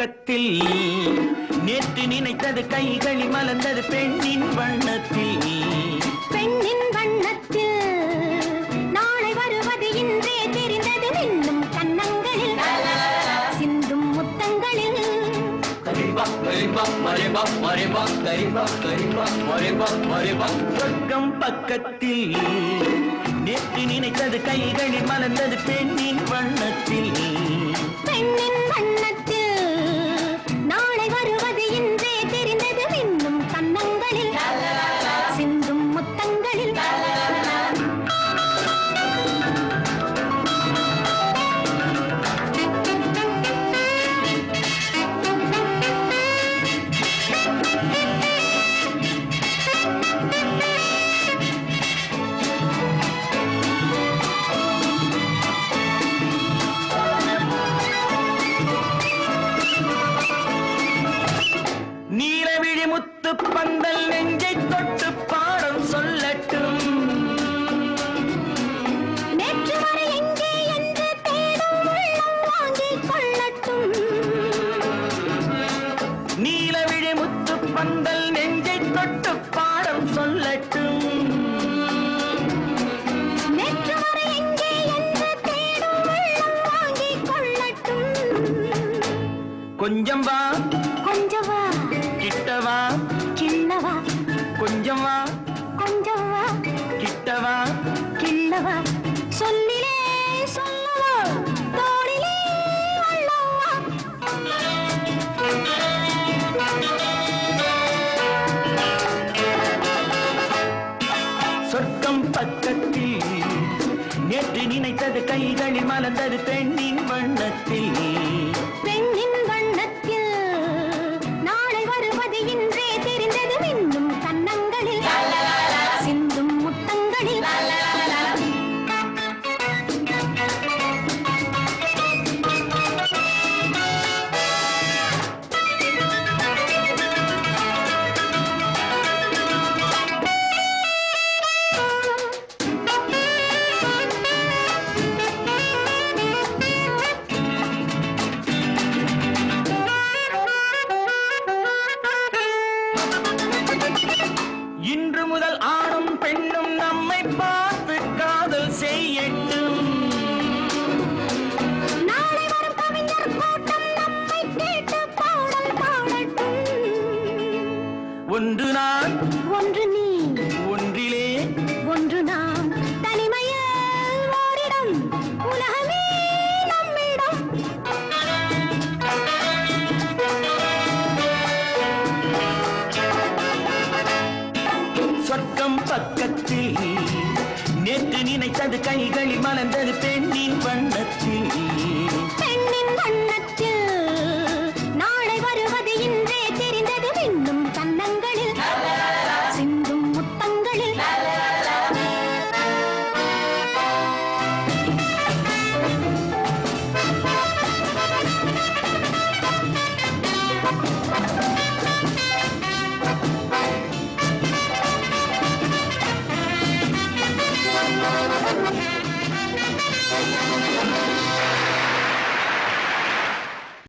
பக்கத்தில் நேற்று நினைத்தது கைகளில் மலர்ந்தது பெண்ணின் வண்ணத்தில். பெண்ணின் வண்ணத்தில் நாளை வருவது இன்றே தெரிந்தது மின்னும் கன்னங்களில் சிந்தும் முத்தங்களில். சொர்க்கம் பக்கத்தில் நேற்று நினைத்தது கைகளில் மலர்ந்தது பெண்ணின் வண்ணத்தில். பெண்ணின் வண்ணத்தில் நாளை வருவது இன்றே தெரிந்தது மின்னும் கன்னங்களில் சிந்தும் முத்தங்களில். நீலவிழி முத்து பந்தல் நெஞ்சை தொட்டு பாடம் சொல்லட்டும். நேற்று வரை எங்கே என்று தேடும் உள்ளம் வாங்கிக் கொள்ளட்டும். நீலவிழி முத்து பந்தல் நெஞ்சை தொட்டு பாடம் சொல்லட்டும். நேற்று வரை எங்கே என்று தேடும் உள்ளம் வாங்கிக் கொள்ளட்டும். கொஞ்சம் வா கொஞ்சம் வா கிட்டவா, கிள்ளவா, கொஞ்சம் வா கொஞ்சம் வா கிட்டவா. கிள்ளவா, சொல்லிலே சொல்லவா, தோளிலே அள்ளவா. சொர்க்கம் பக்கத்தில் நேற்று நினைத்தது கைகளில் மலர்ந்தது பெண்ணின் வண்ணத்தில். பெண்ணின் வண்ணத்தில் நாளை வருவது இன்றே தெரிந்தது மின்னும் கன்னங்களில் சிந்தும் முத்தங்களில். இன்று முதல் ஆணும் பெண்ணும் நம்மை பார்த்து காதல் செய்யட்டும். நாளை வரும் கவிஞர் கூட்டம் நம்மை கேட்டு பாடல் பாடட்டும். ஒன்று நான் ஒன்று நீ ஒன்றிலே ஒன்று நாம் தனிமையில் ஓரிடம் உலகமே நம்மிடம். சொர்க்கம் பக்கத்தில் நேற்று நினைத்தது கைகளில் மலர்ந்தது பெண்ணின் வண்ணத்தில். பெண்ணின் வண்ணத்தில் நாளை வருவது இன்றே தெரிந்தது மின்னும் கன்னங்களில் சிந்தும் முத்தங்களில்.